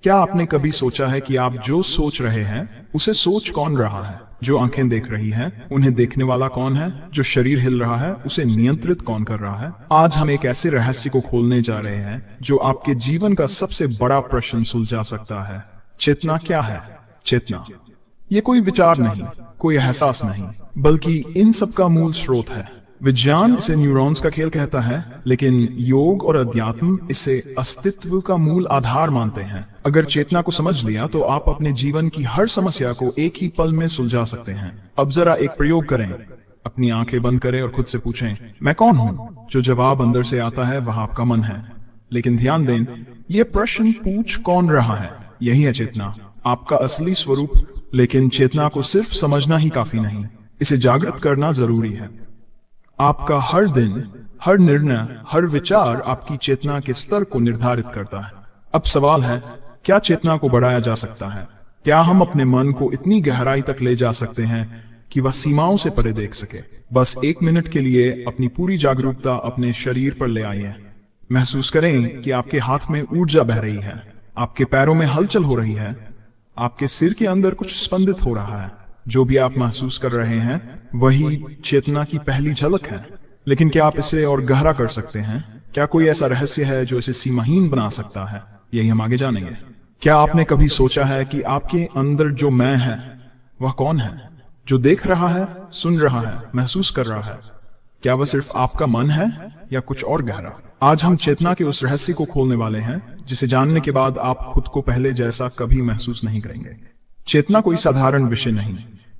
क्या आपने कभी सोचा है कि आप जो सोच रहे हैं उसे सोच कौन रहा है? जो आंखें देख रही हैं उन्हें देखने वाला कौन है? जो शरीर हिल रहा है उसे नियंत्रित कौन कर रहा है? आज हम एक ऐसे रहस्य को खोलने जा रहे हैं जो आपके जीवन का सबसे बड़ा प्रश्न सुलझा सकता है। चेतना क्या है? चेतना ये कोई विचार नहीं, कोई एहसास नहीं, बल्कि इन सब का मूल स्रोत है। विज्ञान इसे न्यूरॉन्स का खेल कहता है, लेकिन योग और अध्यात्म इसे अस्तित्व का मूल आधार मानते हैं। अगर चेतना को समझ लिया तो आप अपने जीवन की हर समस्या को एक ही पल में सुलझा सकते हैं। अब जरा एक प्रयोग करें, अपनी आंखें बंद करें और खुद से पूछें, मैं कौन हूं? जो जवाब अंदर से आता है वह आपका मन है। लेकिन ध्यान दें, यह प्रश्न पूछ कौन रहा है, यही है चेतना, आपका असली स्वरूप। लेकिन चेतना को सिर्फ समझना ही काफी नहीं, इसे जागृत करना जरूरी है। आपका हर दिन, हर निर्णय, हर विचार आपकी चेतना के स्तर को निर्धारित करता है। अब सवाल है, क्या चेतना को बढ़ाया जा सकता है? क्या हम अपने मन को इतनी गहराई तक ले जा सकते हैं कि वह सीमाओं से परे देख सके? बस एक मिनट के लिए अपनी पूरी जागरूकता अपने शरीर पर ले आइए। महसूस करें कि आपके हाथ में ऊर्जा बह रही है, आपके पैरों में हलचल हो रही है, आपके सिर के अंदर कुछ स्पंदित हो रहा है। जो भी आप महसूस कर रहे हैं वही चेतना की पहली झलक है। लेकिन क्या आप इसे और गहरा कर सकते हैं? क्या कोई ऐसा रहस्य है जो इसे सीमाहीन बना सकता है? यही हम आगे जानेंगे। क्या आपने कभी सोचा है कि आपके अंदर जो मैं है वह कौन है? जो देख रहा है, सुन रहा है, महसूस कर रहा है, क्या वह सिर्फ आपका मन है या कुछ और गहरा? आज हम चेतना के उस रहस्य को खोलने वाले हैं जिसे जानने के बाद आप खुद को पहले जैसा कभी महसूस नहीं करेंगे। चेतना कोई साधारण विषय नहीं,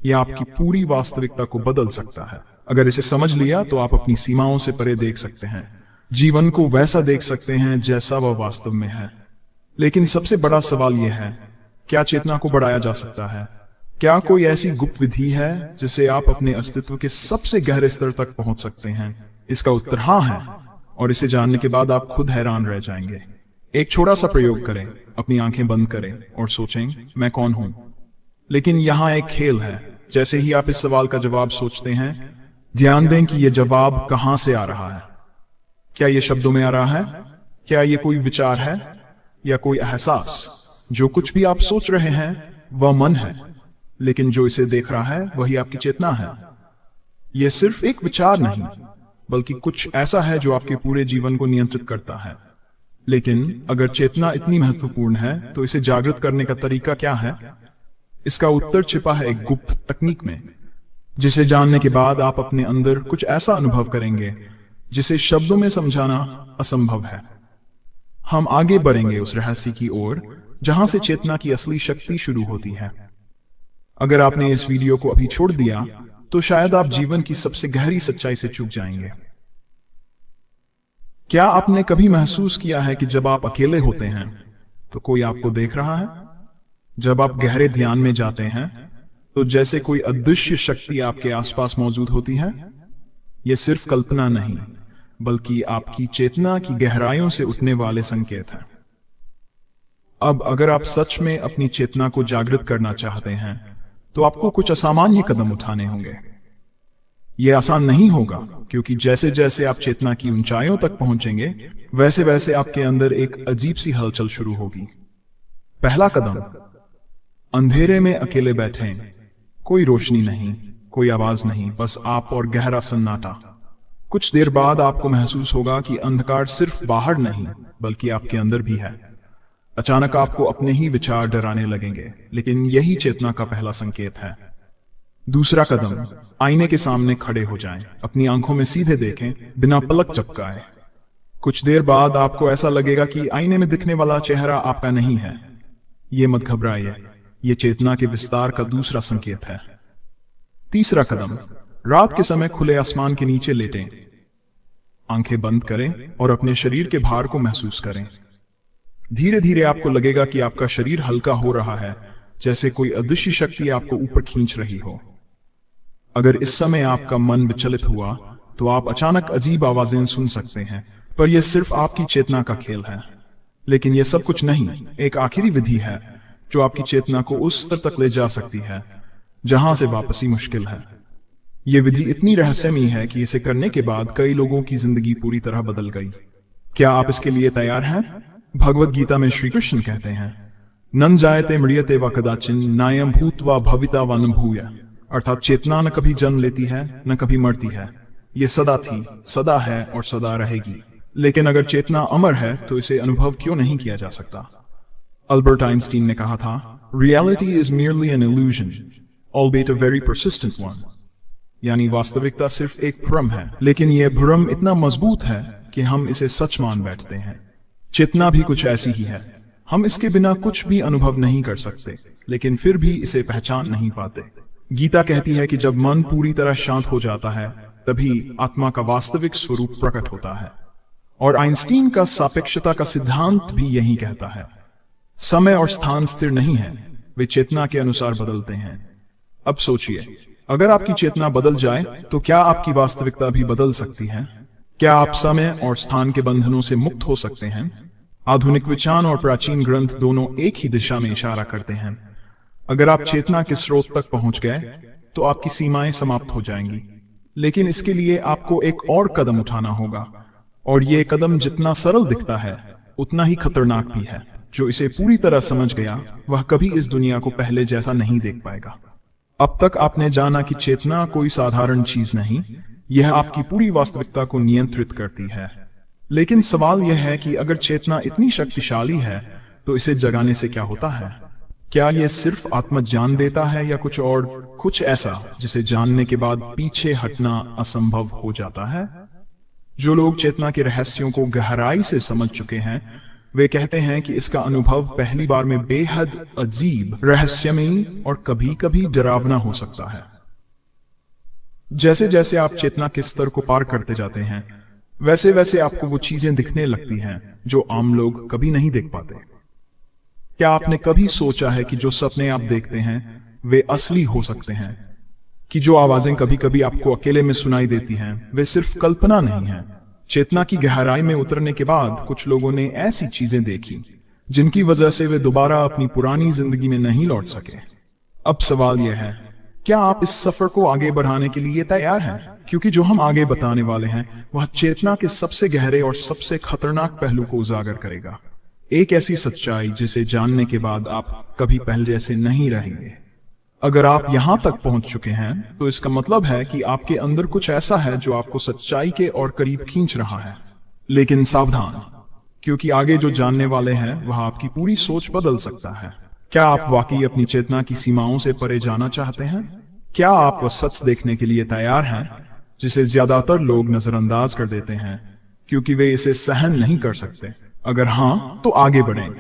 यह आपकी पूरी वास्तविकता को बदल सकता है। अगर इसे समझ लिया तो आप अपनी सीमाओं से परे देख सकते हैं, जीवन को वैसा देख सकते हैं जैसा वह वास्तव में है। लेकिन सबसे बड़ा सवाल यह है, क्या चेतना को बढ़ाया जा सकता है? क्या कोई ऐसी गुप्त विधि है जिसे आप अपने अस्तित्व के सबसे गहरे स्तर तक पहुंच सकते हैं? इसका उत्तर हाँ है, और इसे जानने के बाद आप खुद हैरान रह जाएंगे। एक छोटा सा प्रयोग करें, अपनी आंखें बंद करें और सोचें, मैं कौन हूं? लेकिन यहाँ एक खेल है। जैसे ही आप इस सवाल का जवाब सोचते हैं, ध्यान दें कि यह जवाब कहां से आ रहा है। क्या यह शब्दों में आ रहा है? क्या यह कोई विचार है या कोई एहसास? जो कुछ भी आप सोच रहे हैं वह मन है, लेकिन जो इसे देख रहा है वही आपकी चेतना है। यह सिर्फ एक विचार नहीं, बल्कि कुछ ऐसा है जो आपके पूरे जीवन को नियंत्रित करता है। लेकिन अगर चेतना इतनी महत्वपूर्ण है तो इसे जागृत करने का तरीका क्या है? इसका उत्तर छिपा है एक गुप्त तकनीक में, जिसे जानने के बाद आप अपने अंदर कुछ ऐसा अनुभव करेंगे जिसे शब्दों में समझाना असंभव है। हम आगे बढ़ेंगे उस रहस्य की ओर जहां से चेतना की असली शक्ति शुरू होती है। अगर आपने इस वीडियो को अभी छोड़ दिया तो शायद आप जीवन की सबसे गहरी सच्चाई से चूक जाएंगे। क्या आपने कभी महसूस किया है कि जब आप अकेले होते हैं तो कोई आपको देख रहा है? जब आप गहरे ध्यान में जाते हैं तो जैसे कोई अदृश्य शक्ति आपके आसपास मौजूद होती है। यह सिर्फ कल्पना नहीं, बल्कि आपकी चेतना की गहराइयों से उठने वाले संकेत हैं। अब अगर आप सच में अपनी चेतना को जागृत करना चाहते हैं तो आपको कुछ असामान्य कदम उठाने होंगे। यह आसान नहीं होगा, क्योंकि जैसे जैसे आप चेतना की ऊंचाइयों तक पहुंचेंगे वैसे वैसे आपके अंदर एक अजीब सी हलचल शुरू होगी। पहला कदम, अंधेरे में अकेले बैठें। कोई रोशनी नहीं, कोई आवाज नहीं, बस आप और गहरा सन्नाटा। कुछ देर बाद आपको महसूस होगा कि अंधकार सिर्फ बाहर नहीं बल्कि आपके अंदर भी है। अचानक आपको अपने ही विचार डराने लगेंगे, लेकिन यही चेतना का पहला संकेत है। दूसरा कदम, आईने के सामने खड़े हो जाएं, अपनी आंखों में सीधे देखें बिना पलक झपकाए। कुछ देर बाद आपको ऐसा लगेगा कि आईने में दिखने वाला चेहरा आपका नहीं है। ये मत घबराइए, ये चेतना के विस्तार का दूसरा संकेत है। तीसरा कदम, रात के समय खुले आसमान के नीचे लेटें, आंखें बंद करें और अपने शरीर के भार को महसूस करें। धीरे धीरे आपको लगेगा कि आपका शरीर हल्का हो रहा है, जैसे कोई अदृश्य शक्ति आपको ऊपर खींच रही हो। अगर इस समय आपका मन विचलित हुआ तो आप अचानक अजीब आवाजें सुन सकते हैं, पर यह सिर्फ आपकी चेतना का खेल है। लेकिन यह सब कुछ नहीं, एक आखिरी विधि है जो आपकी चेतना को उस स्तर तक ले जा सकती है जहां से वापसी मुश्किल है। यह विधि इतनी रहस्यमयी है कि इसे करने के बाद कई लोगों की जिंदगी पूरी तरह बदल गई। क्या आप इसके लिए तैयार हैं? भगवत गीता में श्री कृष्ण कहते हैं, न जायते म्रियते व कदाचिन नायम भूत्वा भविता व न भूय, अर्थात चेतना न कभी जन्म लेती है न कभी मरती है, ये सदा थी, सदा है और सदा रहेगी। लेकिन अगर चेतना अमर है तो इसे अनुभव क्यों नहीं किया जा सकता? अल्बर्ट आइंस्टीन ने कहा था, reality is merely an illusion, albeit a very persistent one। यानी वास्तविकता सिर्फ एक भ्रम है, लेकिन यह भ्रम इतना मजबूत है कि हम इसे सच मान बैठते हैं। चेतना भी कुछ ऐसी ही है, हम इसके बिना कुछ भी अनुभव नहीं कर सकते, लेकिन फिर भी इसे पहचान नहीं पाते। गीता कहती है कि जब मन पूरी तरह शांत हो जाता है तभी आत्मा का वास्तविक स्वरूप प्रकट होता है। और आइंस्टीन का सापेक्षता का सिद्धांत भी यही कहता है। समय और स्थान स्थिर नहीं है, वे चेतना के अनुसार बदलते हैं। अब सोचिए, अगर आपकी चेतना बदल जाए तो क्या आपकी वास्तविकता भी बदल सकती है? क्या आप समय और स्थान के बंधनों से मुक्त हो सकते हैं? आधुनिक विचार और प्राचीन ग्रंथ दोनों एक ही दिशा में इशारा करते हैं। अगर आप चेतना के स्रोत तक पहुंच गए तो आपकी सीमाएं समाप्त हो जाएंगी, लेकिन इसके लिए आपको एक और कदम उठाना होगा, और यह कदम जितना सरल दिखता है उतना ही खतरनाक भी है। जो इसे पूरी तरह समझ गया वह कभी इस दुनिया को पहले जैसा नहीं देख पाएगा। अब तक आपने जाना कि चेतना कोई साधारण चीज नहीं, यह आपकी पूरी वास्तविकता को नियंत्रित करती है। लेकिन सवाल यह है कि अगर चेतना इतनी शक्तिशाली है तो इसे जगाने से क्या होता है? क्या यह सिर्फ आत्मज्ञान देता है या कुछ और, कुछ ऐसा जिसे जानने के बाद पीछे हटना असंभव हो जाता है? जो लोग चेतना के रहस्यों को गहराई से समझ चुके हैं वे कहते हैं कि इसका अनुभव पहली बार में बेहद अजीब, रहस्यमयी और कभी कभी डरावना हो सकता है। जैसे जैसे आप चेतना के स्तर को पार करते जाते हैं वैसे वैसे आपको वो चीजें दिखने लगती हैं जो आम लोग कभी नहीं देख पाते। क्या आपने कभी सोचा है कि जो सपने आप देखते हैं वे असली हो सकते हैं? कि जो आवाजें कभी कभी आपको अकेले में सुनाई देती हैं वे सिर्फ कल्पना नहीं है? चेतना की गहराई में उतरने के बाद कुछ लोगों ने ऐसी चीजें देखी जिनकी वजह से वे दोबारा अपनी पुरानी जिंदगी में नहीं लौट सके। अब सवाल यह है, क्या आप इस सफर को आगे बढ़ाने के लिए तैयार हैं? क्योंकि जो हम आगे बताने वाले हैं वह चेतना के सबसे गहरे और सबसे खतरनाक पहलू को उजागर करेगा। एक ऐसी सच्चाई जिसे जानने के बाद आप कभी पहले जैसे नहीं रहेंगे। अगर आप यहां तक पहुंच चुके हैं तो इसका मतलब है कि आपके अंदर कुछ ऐसा है जो आपको सच्चाई के और करीब खींच रहा है। लेकिन सावधान, क्योंकि आगे जो जानने वाले हैं वह आपकी पूरी सोच बदल सकता है। क्या आप वाकई अपनी चेतना की सीमाओं से परे जाना चाहते हैं? क्या आप वह सच देखने के लिए तैयार हैं जिसे ज्यादातर लोग नजरअंदाज कर देते हैं क्योंकि वे इसे सहन नहीं कर सकते? अगर हां तो आगे बढ़ें,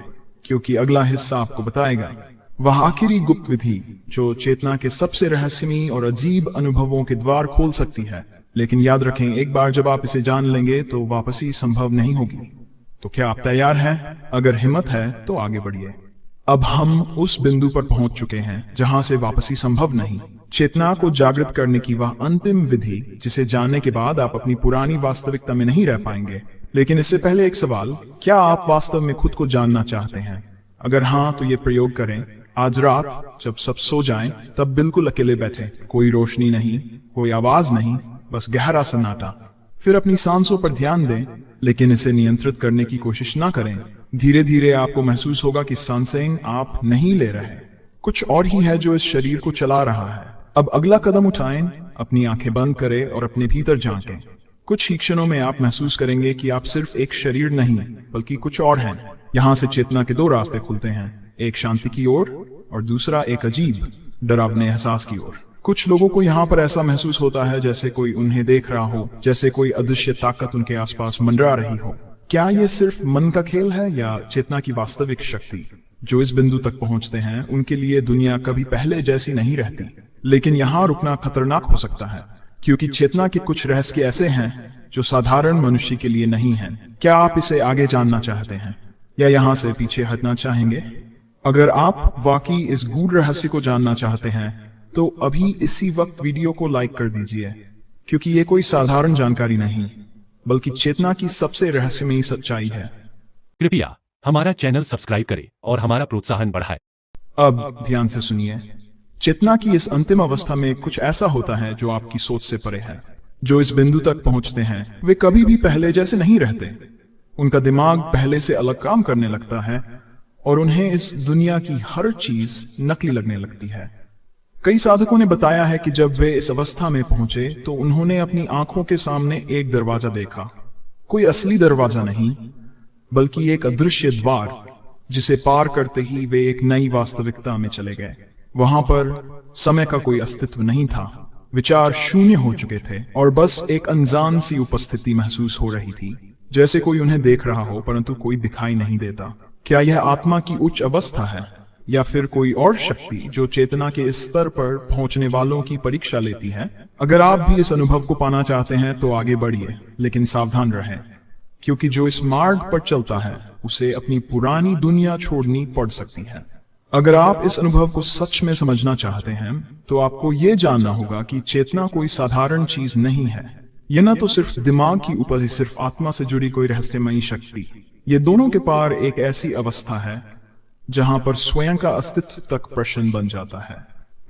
क्योंकि अगला हिस्सा आपको बताएगा वह आखिरी गुप्त विधि जो चेतना के सबसे रहस्यमयी और अजीब अनुभवों के द्वार खोल सकती है। लेकिन याद रखें, एक बार जब आप इसे जान लेंगे तो वापसी संभव नहीं होगी। तो क्या आप तैयार हैं? अगर हिम्मत है तो आगे बढ़िए। अब हम उस बिंदु पर पहुंच चुके हैं जहां से वापसी संभव नहीं। चेतना को जागृत करने की वह अंतिम विधि जिसे जानने के बाद आप अपनी पुरानी वास्तविकता में नहीं रह पाएंगे। लेकिन इससे पहले एक सवाल, क्या आप वास्तव में खुद को जानना चाहते हैं? अगर हाँ तो ये प्रयोग करें। आज रात जब सब सो जाएं, तब बिल्कुल अकेले बैठे, कोई रोशनी नहीं, कोई आवाज नहीं, बस गहरा सन्नाटा। फिर अपनी सांसों पर ध्यान दें, लेकिन इसे नियंत्रित करने की कोशिश ना करें। धीरे धीरे आपको महसूस होगा कि सांसें आप नहीं ले रहे, कुछ और ही है जो इस शरीर को चला रहा है। अब अगला कदम उठाएं, अपनी आंखें बंद करें और अपने भीतर झांकें। कुछ ही क्षणों में आप महसूस करेंगे कि आप सिर्फ एक शरीर नहीं बल्कि कुछ और हैं। यहाँ से चेतना के दो रास्ते खुलते हैं, एक शांति की ओर और दूसरा एक अजीब डरावने एहसास की ओर। कुछ लोगों को यहाँ पर ऐसा महसूस होता है जैसे कोई उन्हें देख रहा हो, जैसे कोई अदृश्य ताकत उनके आसपास मंडरा रही हो। क्या यह सिर्फ मन का खेल है या चेतना की वास्तविक शक्ति? जो इस बिंदु तक पहुंचते हैं उनके लिए दुनिया कभी पहले जैसी नहीं रहती। लेकिन यहाँ रुकना खतरनाक हो सकता है, क्योंकि चेतना के कुछ रहस्य ऐसे हैं जो साधारण मनुष्य के लिए नहीं हैं। क्या आप इसे आगे जानना चाहते हैं या यहाँ से पीछे हटना चाहेंगे? अगर आप वाकई इस गूढ़ रहस्य को जानना चाहते हैं तो अभी इसी वक्त वीडियो को लाइक कर दीजिए, क्योंकि ये कोई साधारण जानकारी नहीं बल्कि चेतना की सबसे रहस्यमयी सच्चाई है। कृपया हमारा चैनल सब्सक्राइब करें और हमारा प्रोत्साहन बढ़ाएं। अब ध्यान से सुनिए, चेतना की इस अंतिम अवस्था में कुछ ऐसा होता है जो आपकी सोच से परे है। जो इस बिंदु तक पहुंचते हैं वे कभी भी पहले जैसे नहीं रहते। उनका दिमाग पहले से अलग काम करने लगता है और उन्हें इस दुनिया की हर चीज नकली लगने लगती है। कई साधकों ने बताया है कि जब वे इस अवस्था में पहुंचे तो उन्होंने अपनी आंखों के सामने एक दरवाजा देखा, कोई असली दरवाजा नहीं बल्कि एक अदृश्य द्वार, जिसे पार करते ही वे एक नई वास्तविकता में चले गए। वहां पर समय का कोई अस्तित्व नहीं था, विचार शून्य हो चुके थे और बस एक अनजान सी उपस्थिति महसूस हो रही थी, जैसे कोई उन्हें देख रहा हो परंतु कोई दिखाई नहीं देता। क्या यह आत्मा की उच्च अवस्था है या फिर कोई और शक्ति जो चेतना के इस स्तर पर पहुंचने वालों की परीक्षा लेती है? अगर आप भी इस अनुभव को पाना चाहते हैं तो आगे बढ़िए, लेकिन सावधान रहें, क्योंकि जो इस मार्ग पर चलता है उसे अपनी पुरानी दुनिया छोड़नी पड़ सकती है। अगर आप इस अनुभव को सच में समझना चाहते हैं तो आपको यह जानना होगा कि चेतना कोई साधारण चीज नहीं है। यह न तो सिर्फ दिमाग की ऊपर ही सिर्फ आत्मा से जुड़ी कोई रहस्यमयी शक्ति, ये दोनों के पार एक ऐसी अवस्था है जहां पर स्वयं का अस्तित्व तक प्रश्न बन जाता है।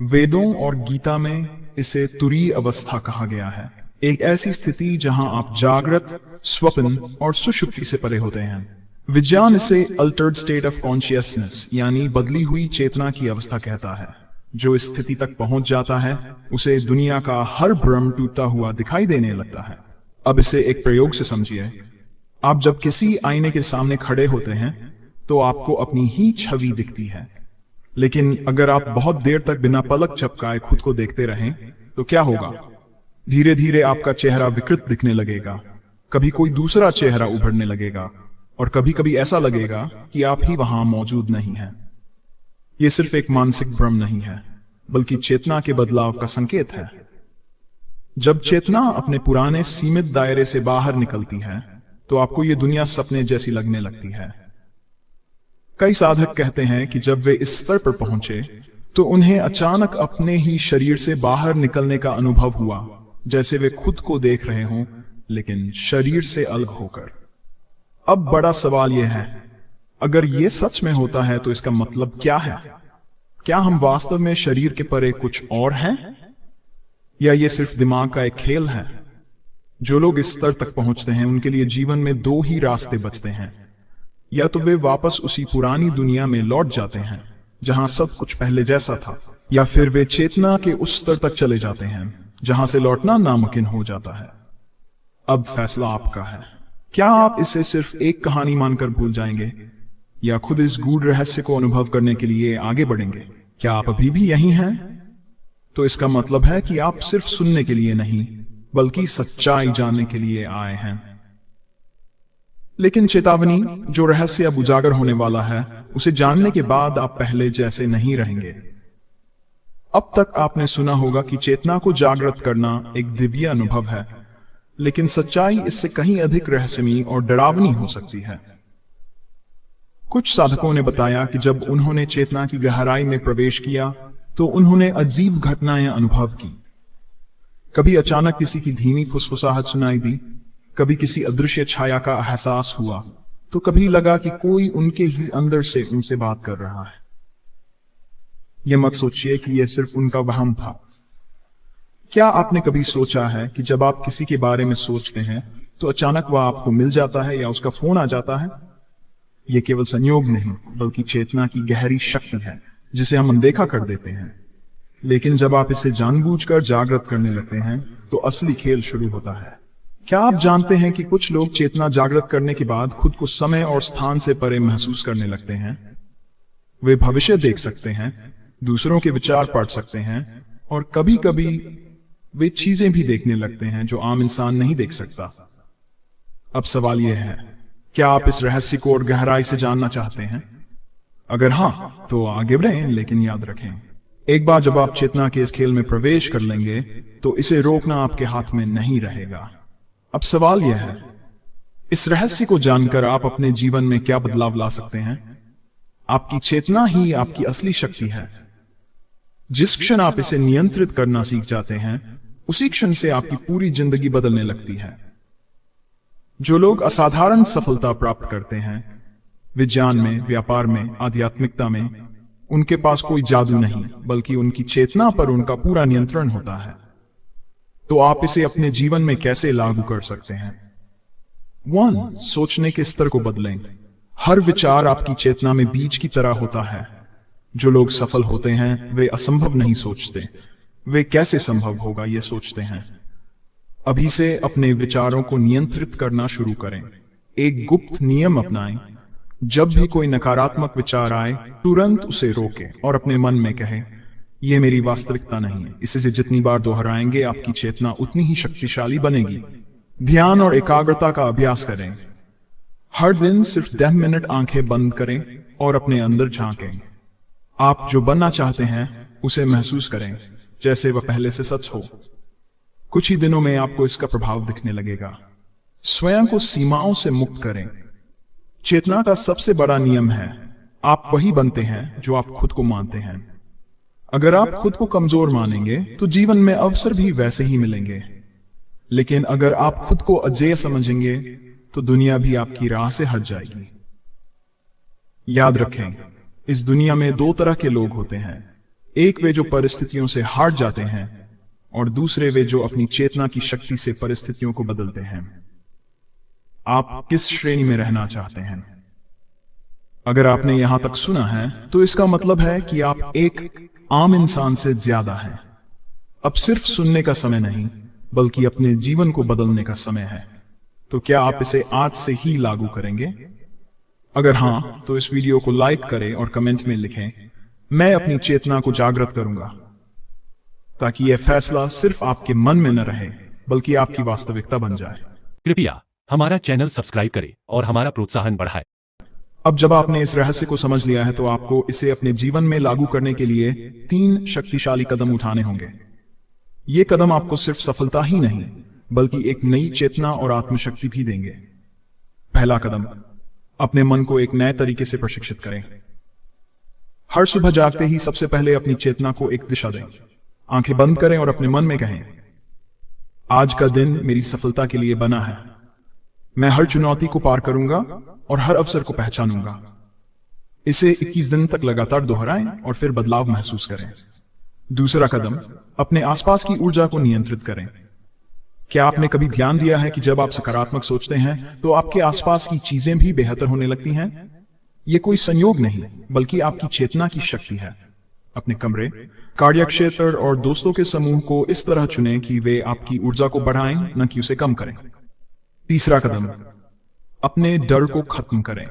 वेदों और गीता में इसे तुरीय अवस्था कहा गया है, एक ऐसी स्थिति जहां आप जागृत, स्वप्न और सुषुप्ति से परे होते हैं। विज्ञान इसे अल्टर्ड स्टेट ऑफ कॉन्शियसनेस यानी बदली हुई चेतना की अवस्था कहता है। जो इस स्थिति तक पहुंच जाता है उसे दुनिया का हर भ्रम टूटता हुआ दिखाई देने लगता है। अब इसे एक प्रयोग से समझिए। आप जब किसी आईने के सामने खड़े होते हैं तो आपको अपनी ही छवि दिखती है, लेकिन अगर आप बहुत देर तक बिना पलक झपकाए खुद को देखते रहें तो क्या होगा? धीरे धीरे आपका चेहरा विकृत दिखने लगेगा, कभी कोई दूसरा चेहरा उभरने लगेगा और कभी कभी ऐसा लगेगा कि आप ही वहां मौजूद नहीं हैं। यह सिर्फ एक मानसिक भ्रम नहीं है बल्कि चेतना के बदलाव का संकेत है। जब चेतना अपने पुराने सीमित दायरे से बाहर निकलती है तो आपको यह दुनिया सपने जैसी लगने लगती है। कई साधक कहते हैं कि जब वे इस स्तर पर पहुंचे तो उन्हें अचानक अपने ही शरीर से बाहर निकलने का अनुभव हुआ, जैसे वे खुद को देख रहे हों लेकिन शरीर से अलग होकर। अब बड़ा सवाल यह है, अगर यह सच में होता है तो इसका मतलब क्या है? क्या हम वास्तव में शरीर के परे कुछ और हैं या यह सिर्फ दिमाग का एक खेल है? जो लोग इस स्तर तक पहुंचते हैं उनके लिए जीवन में दो ही रास्ते बचते हैं, या तो वे वापस उसी पुरानी दुनिया में लौट जाते हैं जहां सब कुछ पहले जैसा था, या फिर वे चेतना के उस स्तर तक चले जाते हैं जहां से लौटना नामुमकिन हो जाता है। अब फैसला आपका है। क्या आप इसे सिर्फ एक कहानी मानकर भूल जाएंगे या खुद इस गूढ़ रहस्य को अनुभव करने के लिए आगे बढ़ेंगे? क्या आप अभी भी यहीं हैं? तो इसका मतलब है कि आप सिर्फ सुनने के लिए नहीं बल्कि सच्चाई जानने के लिए आए हैं। लेकिन चेतावनी, जो रहस्य अब उजागर होने वाला है उसे जानने के बाद आप पहले जैसे नहीं रहेंगे। अब तक आपने सुना होगा कि चेतना को जागृत करना एक दिव्य अनुभव है, लेकिन सच्चाई इससे कहीं अधिक रहस्यमयी और डरावनी हो सकती है। कुछ साधकों ने बताया कि जब उन्होंने चेतना की गहराई में प्रवेश किया तो उन्होंने अजीब घटनाएं अनुभव की। कभी अचानक किसी की धीमी फुसफुसाहट सुनाई दी, कभी किसी अदृश्य छाया का एहसास हुआ, तो कभी लगा कि कोई उनके ही अंदर से उनसे बात कर रहा है। यह मत सोचिए कि यह सिर्फ उनका वहम था। क्या आपने कभी सोचा है कि जब आप किसी के बारे में सोचते हैं तो अचानक वह आपको मिल जाता है या उसका फोन आ जाता है? यह केवल संयोग नहीं बल्कि चेतना की गहरी शक्ति है जिसे हम अनदेखा कर देते हैं। लेकिन जब आप इसे जानबूझकर जागृत करने लगते हैं तो असली खेल शुरू होता है। क्या आप जानते हैं कि कुछ लोग चेतना जागृत करने के बाद खुद को समय और स्थान से परे महसूस करने लगते हैं? वे भविष्य देख सकते हैं, दूसरों के विचार पढ़ सकते हैं और कभी कभी वे चीजें भी देखने लगते हैं जो आम इंसान नहीं देख सकता। अब सवाल यह है, क्या आप इस रहस्य को और गहराई से जानना चाहते हैं? अगर हां तो आगे बढ़ें, लेकिन याद रखें, एक बार जब आप चेतना के इस खेल में प्रवेश कर लेंगे तो इसे रोकना आपके हाथ में नहीं रहेगा। अब सवाल यह है, इस रहस्य को जानकर आप अपने जीवन में क्या बदलाव ला सकते हैं? आपकी चेतना ही आपकी असली शक्ति है। जिस क्षण आप इसे नियंत्रित करना सीख जाते हैं उसी क्षण से आपकी पूरी जिंदगी बदलने लगती है। जो लोग असाधारण सफलता प्राप्त करते हैं विज्ञान में, व्यापार में, आध्यात्मिकता में, उनके पास कोई जादू नहीं बल्कि उनकी चेतना पर उनका पूरा नियंत्रण होता है। तो आप इसे अपने जीवन में कैसे लागू कर सकते हैं? 1. सोचने के स्तर को बदलें। हर विचार आपकी चेतना में बीज की तरह होता है। जो लोग सफल होते हैं वे असंभव नहीं सोचते, वे कैसे संभव होगा ये सोचते हैं। अभी से अपने विचारों को नियंत्रित करना शुरू करें। एक गुप्त नियम अपनाएं। जब भी कोई नकारात्मक विचार आए तुरंत उसे रोकें और अपने मन में कहें, यह मेरी वास्तविकता नहीं है। इसे जितनी बार दोहराएंगे आपकी चेतना उतनी ही शक्तिशाली बनेगी। ध्यान और एकाग्रता का अभ्यास करें। हर दिन सिर्फ 10 मिनट आंखें बंद करें और अपने अंदर झांकें। आप जो बनना चाहते हैं उसे महसूस करें जैसे वह पहले से सच हो। कुछ ही दिनों में आपको इसका प्रभाव दिखने लगेगा। स्वयं को सीमाओं से मुक्त करें। चेतना का सबसे बड़ा नियम है, आप वही बनते हैं जो आप खुद को मानते हैं। अगर आप खुद को कमजोर मानेंगे तो जीवन में अवसर भी वैसे ही मिलेंगे, लेकिन अगर आप खुद को अजेय समझेंगे तो दुनिया भी आपकी राह से हट जाएगी। याद रखें, इस दुनिया में दो तरह के लोग होते हैं। एक वे जो परिस्थितियों से हार जाते हैं और दूसरे वे जो अपनी चेतना की शक्ति से परिस्थितियों को बदलते हैं। आप किस श्रेणी में रहना चाहते हैं? अगर आपने यहां तक सुना है तो इसका मतलब है कि आप एक आम इंसान से ज्यादा हैं। अब सिर्फ सुनने का समय नहीं बल्कि अपने जीवन को बदलने का समय है। तो क्या आप इसे आज से ही लागू करेंगे? अगर हां तो इस वीडियो को लाइक करें और कमेंट में लिखें, मैं अपनी चेतना को जागृत करूंगा, ताकि यह फैसला सिर्फ आपके मन में न रहे बल्कि आपकी वास्तविकता बन जाए। कृपया हमारा चैनल सब्सक्राइब करें और हमारा प्रोत्साहन बढ़ाएं। अब जब आपने इस रहस्य को समझ लिया है तो आपको इसे अपने जीवन में लागू करने के लिए 3 शक्तिशाली कदम उठाने होंगे। ये कदम आपको सिर्फ सफलता ही नहीं बल्कि एक नई चेतना और आत्मशक्ति भी देंगे। पहला कदम, अपने मन को एक नए तरीके से प्रशिक्षित करें। हर सुबह जागते ही सबसे पहले अपनी चेतना को एक दिशा दें। आंखें बंद करें और अपने मन में कहें, आज का दिन मेरी सफलता के लिए बना है। मैं हर चुनौती को पार करूंगा और हर अवसर को पहचानूंगा। इसे 21 दिन तक लगातार दोहराएं और फिर बदलाव महसूस करें। दूसरा कदम, अपने आसपास की ऊर्जा को नियंत्रित करें। क्या आपने कभी ध्यान दिया है कि जब आप सकारात्मक सोचते हैं तो आपके आसपास की चीजें भी बेहतर होने लगती हैं? यह कोई संयोग नहीं बल्कि आपकी चेतना की शक्ति है। अपने कमरे, कार्य क्षेत्र और दोस्तों के समूह को इस तरह चुनें कि वे आपकी ऊर्जा को बढ़ाएं, न कि उसे कम करें। तीसरा कदम, अपने डर को खत्म करें।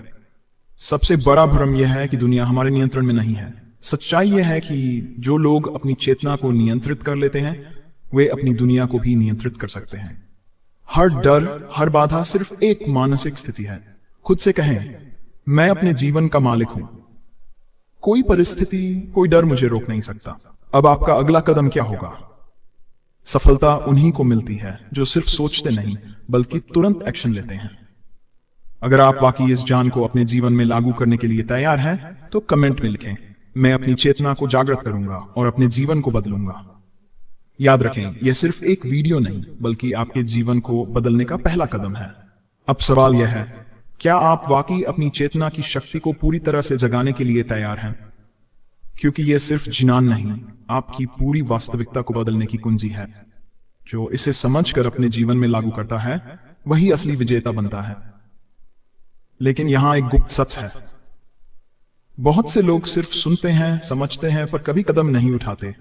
सबसे बड़ा भ्रम यह है कि दुनिया हमारे नियंत्रण में नहीं है। सच्चाई यह है कि जो लोग अपनी चेतना को नियंत्रित कर लेते हैं वे अपनी दुनिया को भी नियंत्रित कर सकते हैं। हर डर, हर बाधा सिर्फ एक मानसिक स्थिति है। खुद से कहें, मैं अपने जीवन का मालिक हूं। कोई परिस्थिति, कोई डर मुझे रोक नहीं सकता। अब आपका अगला कदम क्या होगा? सफलता उन्हीं को मिलती है जो सिर्फ सोचते नहीं बल्कि तुरंत एक्शन लेते हैं। अगर आप वाकई इस ज्ञान को अपने जीवन में लागू करने के लिए तैयार हैं तो कमेंट में लिखें, मैं अपनी चेतना को जागृत करूंगा और अपने जीवन को बदलूंगा। याद रखें, यह सिर्फ एक वीडियो नहीं बल्कि आपके जीवन को बदलने का पहला कदम है। अब सवाल यह है, क्या आप वाकई अपनी चेतना की शक्ति को पूरी तरह से जगाने के लिए तैयार हैं? क्योंकि यह सिर्फ जिनान नहीं, आपकी पूरी वास्तविकता को बदलने की कुंजी है। जो इसे समझकर अपने जीवन में लागू करता है वही असली विजेता बनता है। लेकिन यहां एक गुप्त सच है। बहुत से लोग सिर्फ सुनते हैं, समझते हैं, पर कभी कदम नहीं उठाते।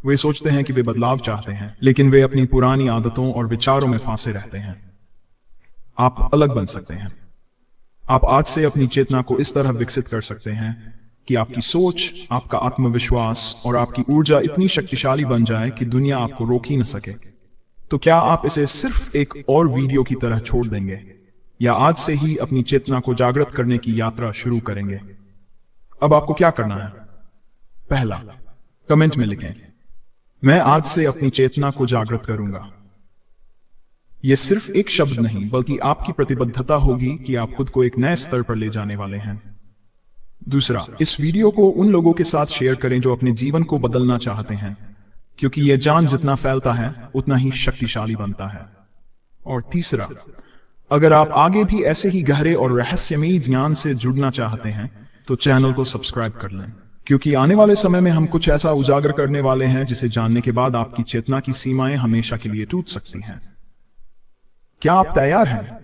वे सोचते हैं कि वे बदलाव चाहते हैं, लेकिन वे अपनी पुरानी आदतों और विचारों में फंसे रहते हैं। आप अलग बन सकते हैं। आप आज से अपनी चेतना को इस तरह विकसित कर सकते हैं कि आपकी सोच, आपका आत्मविश्वास और आपकी ऊर्जा इतनी शक्तिशाली बन जाए कि दुनिया आपको रोक ही न सके। तो क्या आप इसे सिर्फ एक और वीडियो की तरह छोड़ देंगे या आज से ही अपनी चेतना को जागृत करने की यात्रा शुरू करेंगे? अब आपको क्या करना है? पहला, कमेंट में लिखें, मैं आज से अपनी चेतना को जागृत करूंगा। यह सिर्फ एक शब्द नहीं बल्कि आपकी प्रतिबद्धता होगी कि आप खुद को एक नए स्तर पर ले जाने वाले हैं। दूसरा, इस वीडियो को उन लोगों के साथ शेयर करें जो अपने जीवन को बदलना चाहते हैं, क्योंकि यह ज्ञान जितना फैलता है उतना ही शक्तिशाली बनता है। और तीसरा, अगर आप आगे भी ऐसे ही गहरे और रहस्यमयी ज्ञान से जुड़ना चाहते हैं तो चैनल को सब्सक्राइब कर लें, क्योंकि आने वाले समय में हम कुछ ऐसा उजागर करने वाले हैं जिसे जानने के बाद आपकी चेतना की सीमाएं हमेशा के लिए टूट सकती हैं। क्या आप तैयार हैं?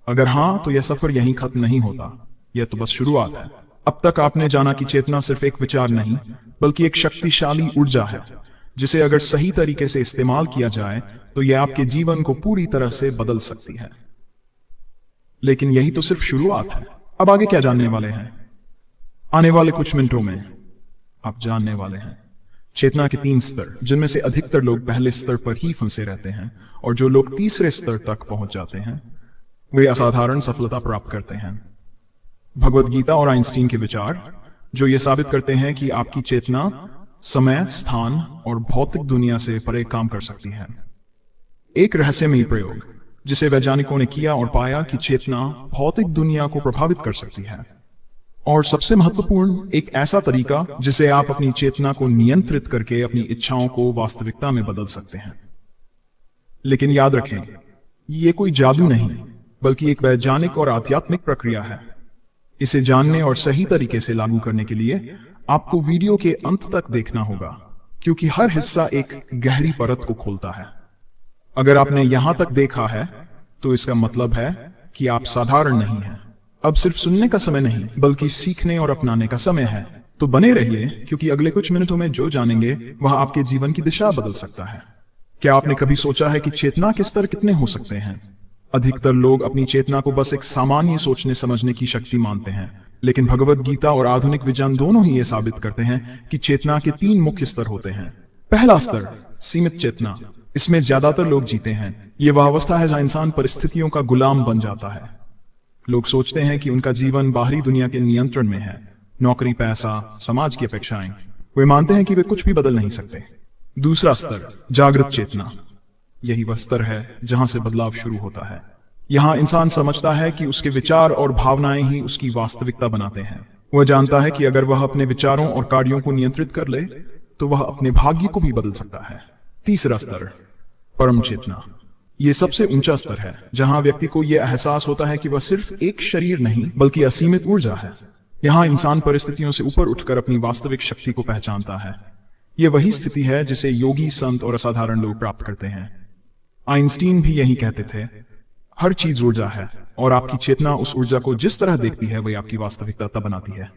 अगर हां तो यह सफर यहीं खत्म नहीं होता। यह तो बस शुरुआत है। अब तक आपने जाना कि चेतना सिर्फ एक विचार नहीं, बल्कि एक शक्तिशाली ऊर्जा है, जिसे अगर सही तरीके से इस्तेमाल किया जाए तो यह आपके जीवन को पूरी तरह से बदल सकती है। लेकिन यही तो सिर्फ शुरुआत है। अब आगे क्या जानने वाले हैं? आने वाले कुछ मिनटों में आप जानने वाले हैं चेतना के 3 स्तर, जिनमें से अधिकतर लोग पहले स्तर पर ही फंसे रहते हैं, और जो लोग तीसरे स्तर तक पहुंच जाते हैं वे असाधारण सफलता प्राप्त करते हैं। भगवत गीता और आइंस्टीन के विचार जो ये साबित करते हैं कि आपकी चेतना समय, स्थान और भौतिक दुनिया से परे काम कर सकती है। एक रहस्यमयी प्रयोग जिसे वैज्ञानिकों ने किया और पाया कि चेतना भौतिक दुनिया को प्रभावित कर सकती है। और सबसे महत्वपूर्ण, एक ऐसा तरीका जिसे आप अपनी चेतना को नियंत्रित करके अपनी इच्छाओं को वास्तविकता में बदल सकते हैं। लेकिन याद रखें, ये कोई जादू नहीं, बल्कि एक वैज्ञानिक और आध्यात्मिक प्रक्रिया है। इसे जानने और सही तरीके से लागू करने के लिए आपको वीडियो के अंत तक देखना होगा, क्योंकि हर हिस्सा एक गहरी परत को खोलता है। अगर आपने यहां तक देखा है तो इसका मतलब है कि आप साधारण नहीं हैं। अब सिर्फ सुनने का समय नहीं, बल्कि सीखने और अपनाने का समय है। तो बने रहिए, क्योंकि अगले कुछ मिनटों में जो जानेंगे वह आपके जीवन की दिशा बदल सकता है। क्या आपने कभी सोचा है कि चेतना के स्तर कितने हो सकते हैं? अधिकतर लोग अपनी चेतना को बस एक सामान्य सोचने समझने की शक्ति मानते हैं, लेकिन भगवत गीता और आधुनिक विज्ञान दोनों ही ये साबित करते हैं कि चेतना के 3 मुख्य स्तर होते हैं। पहला स्तर, सीमित चेतना। इसमें ज्यादातर लोग जीते हैं। ये वह अवस्था है जहां इंसान परिस्थितियों का गुलाम बन जाता है। लोग सोचते हैं कि उनका जीवन बाहरी दुनिया के नियंत्रण में है, नौकरी, पैसा, समाज की अपेक्षाएं। वे मानते हैं कि वे कुछ भी बदल नहीं सकते। दूसरा स्तर, जागृत चेतना। यही वह स्तर है जहां से बदलाव शुरू होता है। यहां इंसान समझता है कि उसके विचार और भावनाएं ही उसकी वास्तविकता बनाते हैं। वह जानता है कि अगर वह अपने विचारों और कार्यों को नियंत्रित कर ले तो वह अपने भाग्य को भी बदल सकता है। तीसरा स्तर, परम चेतना। यह सबसे ऊंचा स्तर है जहां व्यक्ति को यह एहसास होता है कि वह सिर्फ एक शरीर नहीं, बल्कि असीमित ऊर्जा है। यहां इंसान परिस्थितियों से ऊपर उठकर अपनी वास्तविक शक्ति को पहचानता है। यह वही स्थिति है जिसे योगी, संत और असाधारण लोग प्राप्त करते हैं। आइंस्टीन भी यही कहते थे, हर चीज ऊर्जा है और आपकी चेतना उस ऊर्जा को जिस तरह देखती है वही आपकी वास्तविकता तब बनाती है।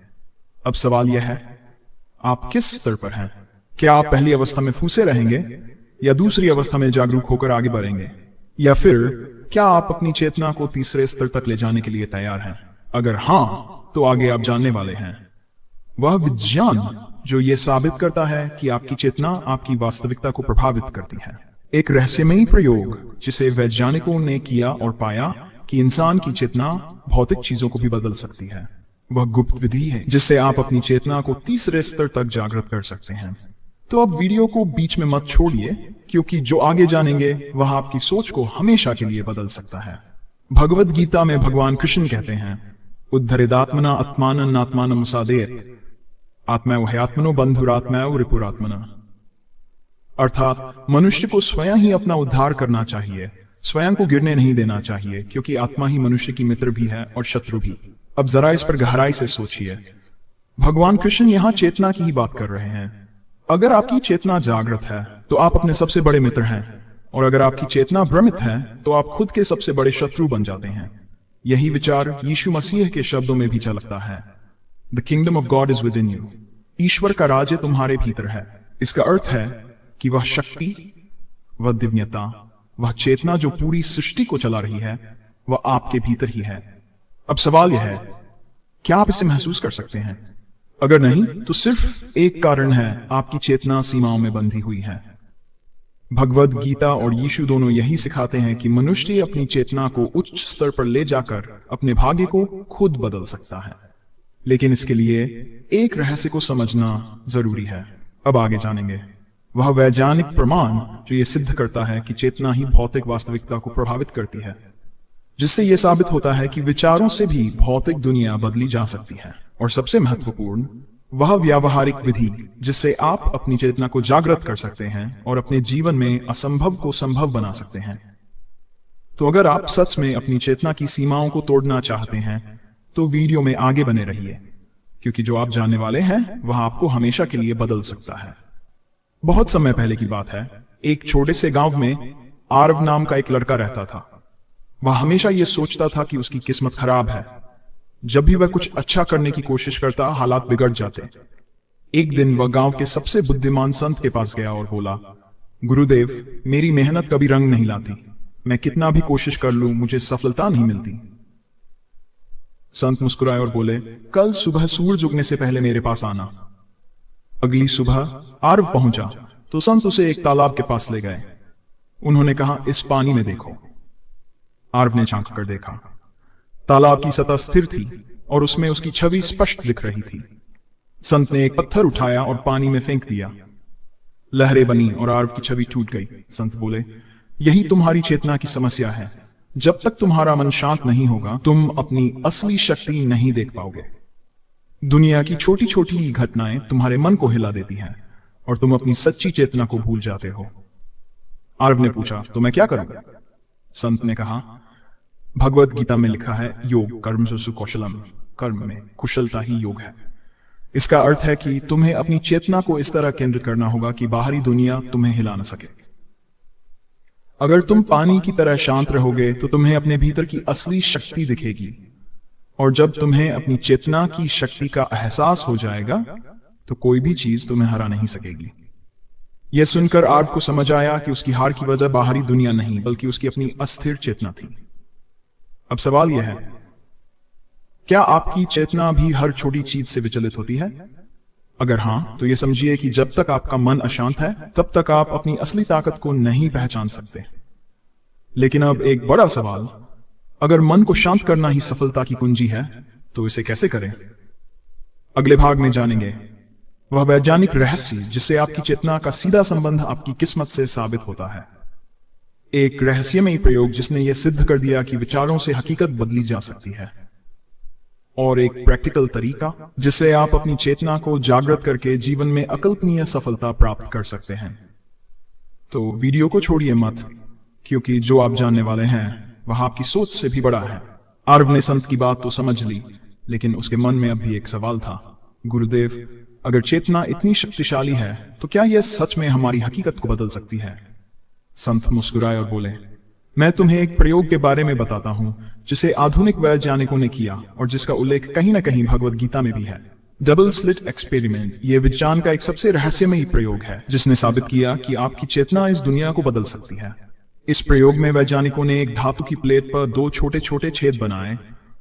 अब सवाल यह है, आप किस स्तर पर हैं? क्या आप पहली अवस्था में फंसे रहेंगे, या दूसरी अवस्था में जागरूक होकर आगे बढ़ेंगे, या फिर क्या आप अपनी चेतना को तीसरे स्तर तक ले जाने के लिए तैयार हैं? अगर हां, तो आगे आप जानने वाले हैं वह विज्ञान जो यह साबित करता है कि आपकी चेतना आपकी वास्तविकता को प्रभावित करती है। एक रहस्यमयी प्रयोग जिसे वैज्ञानिकों ने किया और पाया कि इंसान की चेतना भौतिक चीजों को भी बदल सकती है। वह गुप्त विधि है जिससे आप अपनी चेतना को तीसरे स्तर तक जागृत कर सकते हैं। तो अब वीडियो को बीच में मत छोड़िए, क्योंकि जो आगे जानेंगे वह आपकी सोच को हमेशा के लिए बदल सकता है। भगवत गीता में भगवान कृष्ण कहते हैं, उद्धरेदात्मना आत्मानं आत्मानं साधयेत्, आत्मैव ह्यात्मनो बंधुरात्मैव रिपुरात्मना। अर्थात मनुष्य को स्वयं ही अपना उद्धार करना चाहिए, स्वयं को गिरने नहीं देना चाहिए, क्योंकि आत्मा ही मनुष्य की मित्र भी है और शत्रु भी। अब जरा इस पर गहराई से सोचिए। भगवान कृष्ण यहाँ चेतना की ही बात कर रहे हैं। अगर आपकी चेतना जागृत है तो आप अपने सबसे बड़े मित्र हैं, और अगर आपकी चेतना भ्रमित है तो आप खुद के सबसे बड़े शत्रु बन जाते हैं। यही विचार यीशु मसीह के शब्दों में भी झलकता है, the kingdom of God is within you. ईश्वर का राज्य तुम्हारे भीतर है। इसका अर्थ है कि वह शक्ति, वह दिव्यता, वह चेतना जो पूरी सृष्टि को चला रही है, वह आपके भीतर ही है। अब सवाल यह है, क्या आप इसे महसूस कर सकते हैं? अगर नहीं, तो सिर्फ एक कारण है, आपकी चेतना सीमाओं में बंधी हुई है। भगवद गीता और यीशु दोनों यही सिखाते हैं कि मनुष्य अपनी चेतना को उच्च स्तर पर ले जाकर अपने भाग्य को खुद बदल सकता है। लेकिन इसके लिए एक रहस्य को समझना जरूरी है। अब आगे जानेंगे वह वैज्ञानिक प्रमाण जो यह सिद्ध करता है कि चेतना ही भौतिक वास्तविकता को प्रभावित करती है, जिससे यह साबित होता है कि विचारों से भी भौतिक दुनिया बदली जा सकती है। और सबसे महत्वपूर्ण, वह व्यावहारिक विधि जिससे आप अपनी चेतना को जागृत कर सकते हैं और अपने जीवन में असंभव को संभव बना सकते हैं। तो अगर आप सच में अपनी चेतना की सीमाओं को तोड़ना चाहते हैं तो वीडियो में आगे बने रहिए, क्योंकि जो आप जानने वाले हैं वह आपको हमेशा के लिए बदल सकता है। बहुत समय पहले की बात है, एक छोटे से गांव में आरव नाम का एक लड़का रहता था। वह हमेशा यह सोचता था कि उसकी किस्मत खराब है। जब भी वह कुछ अच्छा करने की कोशिश करता, हालात बिगड़ जाते। एक दिन वह गांव के सबसे बुद्धिमान संत के पास गया और बोला, गुरुदेव, मेरी मेहनत कभी रंग नहीं लाती। मैं कितना भी कोशिश कर लूं, मुझे सफलता नहीं मिलती। संत मुस्कुराए और बोले, कल सुबह सूरज उगने से पहले मेरे पास आना। अगली सुबह आरव पहुंचा तो संत उसे एक तालाब के पास ले गए। उन्होंने कहा, इस पानी में देखो। आरव ने झांक कर देखा। तालाब की सतह स्थिर थी और उसमें उसकी छवि स्पष्ट दिख रही थी। संत ने एक पत्थर उठाया और पानी में फेंक दिया। लहरें बनी और आरव की छवि टूट गई। संत बोले, यही तुम्हारी चेतना की समस्या है। जब तक तुम्हारा मन शांत नहीं होगा, तुम अपनी असली शक्ति नहीं देख पाओगे। दुनिया की छोटी छोटी घटनाएं तुम्हारे मन को हिला देती हैं और तुम अपनी सच्ची चेतना को भूल जाते हो। आरव ने पूछा, तो मैं क्या करूं? संत ने कहा, भगवत गीता में लिखा है, योग कर्मसु कौशलम, कर्म में कुशलता ही योग है। इसका अर्थ है कि तुम्हें अपनी चेतना को इस तरह केंद्रित करना होगा कि बाहरी दुनिया तुम्हें हिला न सके। अगर तुम पानी की तरह शांत रहोगे तो तुम्हें अपने भीतर की असली शक्ति दिखेगी, और जब तुम्हें अपनी चेतना की शक्ति का एहसास हो जाएगा तो कोई भी चीज तुम्हें हरा नहीं सकेगी। यह सुनकर आर्व को समझ आया कि उसकी हार की वजह बाहरी दुनिया नहीं, बल्कि उसकी अपनी अस्थिर चेतना थी। अब सवाल यह है, क्या आपकी चेतना भी हर छोटी चीज से विचलित होती है? अगर हां, तो यह समझिए कि जब तक आपका मन अशांत है, तब तक आप अपनी असली ताकत को नहीं पहचान सकते। लेकिन अब एक बड़ा सवाल, अगर मन को शांत करना ही सफलता की कुंजी है, तो इसे कैसे करें? अगले भाग में जानेंगे वह वैज्ञानिक रहस्य जिससे आपकी चेतना का सीधा संबंध आपकी किस्मत से साबित होता है। एक रहस्यमयी प्रयोग जिसने यह सिद्ध कर दिया कि विचारों से हकीकत बदली जा सकती है, और एक प्रैक्टिकल तरीका जिससे आप अपनी चेतना को जागृत करके जीवन में अकल्पनीय सफलता प्राप्त कर सकते हैं। तो वीडियो को छोड़िए मत, क्योंकि जो आप जानने वाले हैं वह आपकी सोच से भी बड़ा है। आर्व ने संत की बात तो समझ ली, लेकिन उसके मन में अभी एक सवाल था, गुरुदेव, अगर चेतना इतनी शक्तिशाली है तो क्या यह सच में हमारी हकीकत को बदल सकती है? संत मुस्कुराए और बोले, मैं तुम्हें एक प्रयोग के बारे में बताता हूं जिसे आधुनिक वैज्ञानिकों ने किया और जिसका उल्लेख कहीं ना कहीं भगवत गीता में भी है। डबल स्लिट एक्सपेरिमेंट यह विज्ञान का एक सबसे रहस्यमयी प्रयोग है जिसने साबित किया कि आपकी चेतना इस दुनिया को बदल सकती है। इस प्रयोग में वैज्ञानिकों ने एक धातु की प्लेट पर 2 छोटे छोटे छेद बनाए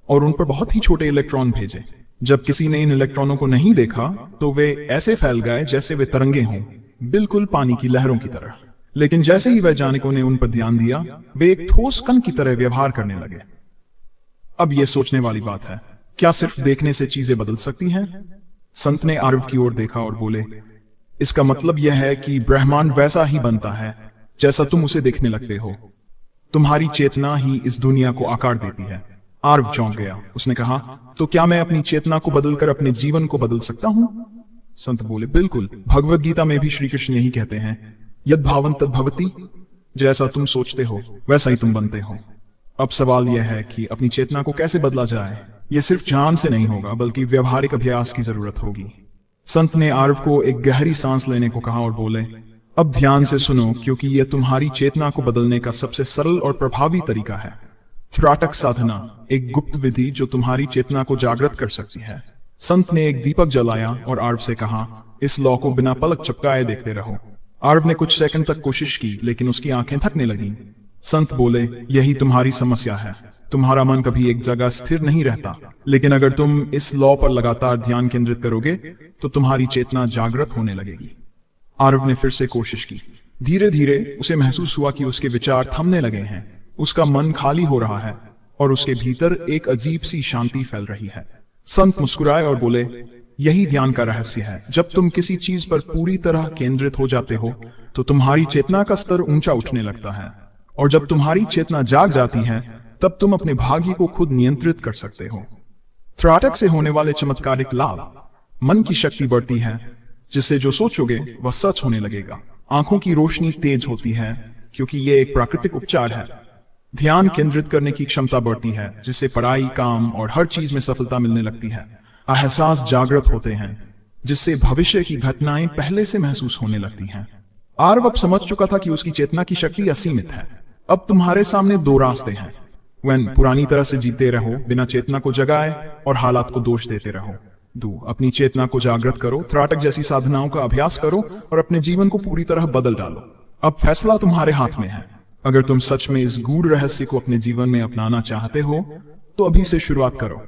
और उन पर बहुत ही छोटे इलेक्ट्रॉन भेजे। जब किसी ने इन इलेक्ट्रॉनों को नहीं देखा तो वे ऐसे फैल गए जैसे वे तरंगे हों, बिल्कुल पानी की लहरों की तरह। लेकिन जैसे ही वैज्ञानिकों ने उन पर ध्यान दिया, वे एक ठोस कण की तरह व्यवहार करने लगे। अब यह सोचने वाली बात है, क्या सिर्फ देखने से चीजें बदल सकती हैं? संत ने आर्व की ओर देखा और बोले, इसका मतलब यह है कि ब्रह्मांड वैसा ही बनता है जैसा तुम उसे देखने लगते हो। तुम्हारी चेतना ही इस दुनिया को आकार देती है। आर्व चौंक गया। उसने कहा, तो क्या मैं अपनी चेतना को बदलकर अपने जीवन को बदल सकता हूं? संत बोले, बिल्कुल। भगवत गीता में भी श्री कृष्ण यही कहते हैं, यद भावं तद भवति, जैसा तुम सोचते हो वैसा ही तुम बनते हो। अब सवाल यह है कि अपनी चेतना को कैसे बदला जाए। यह सिर्फ ज्ञान से नहीं होगा, बल्कि व्यवहारिक अभ्यास की जरूरत होगी। संत ने आर्व को एक गहरी सांस लेने को कहा और बोले, अब ध्यान से सुनो, क्योंकि यह तुम्हारी चेतना को बदलने का सबसे सरल और प्रभावी तरीका है। त्राटक साधना, एक गुप्त विधि जो तुम्हारी चेतना को जागृत कर सकती है। संत ने एक दीपक जलाया और आर्व से कहा, इस लौ को बिना पलक झपकाए देखते रहो। आर्व ने कुछ सेकंड तक कोशिश की, लेकिन उसकी आंखें थकने लगीं। संत बोले, यही तुम्हारी समस्या है। तुम्हारा मन कभी एक जगह स्थिर नहीं रहता, लेकिन अगर तुम इस लौ पर लगातार ध्यान केंद्रित करोगे तो तुम्हारी चेतना जागृत होने लगेगी। आर्व ने फिर से कोशिश की। धीरे धीरे उसे महसूस हुआ कि उसके विचार थमने लगे हैं, उसका मन खाली हो रहा है और उसके भीतर एक अजीब सी शांति फैल रही है। संत मुस्कुराए और बोले, यही ध्यान का रहस्य है। जब तुम किसी चीज पर पूरी तरह केंद्रित हो जाते हो तो तुम्हारी चेतना का स्तर ऊंचा उठने लगता है, और जब तुम्हारी चेतना जाग जाती है तब तुम अपने भाग्य को खुद नियंत्रित कर सकते हो। त्राटक से होने वाले चमत्कारिक लाभ, मन की शक्ति बढ़ती है, जिससे जो सोचोगे वह सच होने लगेगा। आंखों की रोशनी तेज होती है, क्योंकि यह एक प्राकृतिक उपचार है। ध्यान केंद्रित करने की क्षमता बढ़ती है, जिससे पढ़ाई, काम और हर चीज में सफलता मिलने लगती है। एहसास जागृत होते हैं, जिससे भविष्य की घटनाएं पहले से महसूस होने लगती हैं। आर्व अब समझ चुका था कि उसकी चेतना की शक्ति असीमित है। अब तुम्हारे सामने 2 रास्ते हैं। वन, पुरानी तरह से जीते रहो, बिना चेतना को जगाए और हालात को दोष देते रहो। 2, अपनी चेतना को जागृत करो, त्राटक जैसी साधनाओं का अभ्यास करो और अपने जीवन को पूरी तरह बदल डालो। अब फैसला तुम्हारे हाथ में है। अगर तुम सच में इस गूढ़ रहस्य को अपने जीवन में अपनाना चाहते हो तो अभी से शुरुआत करो।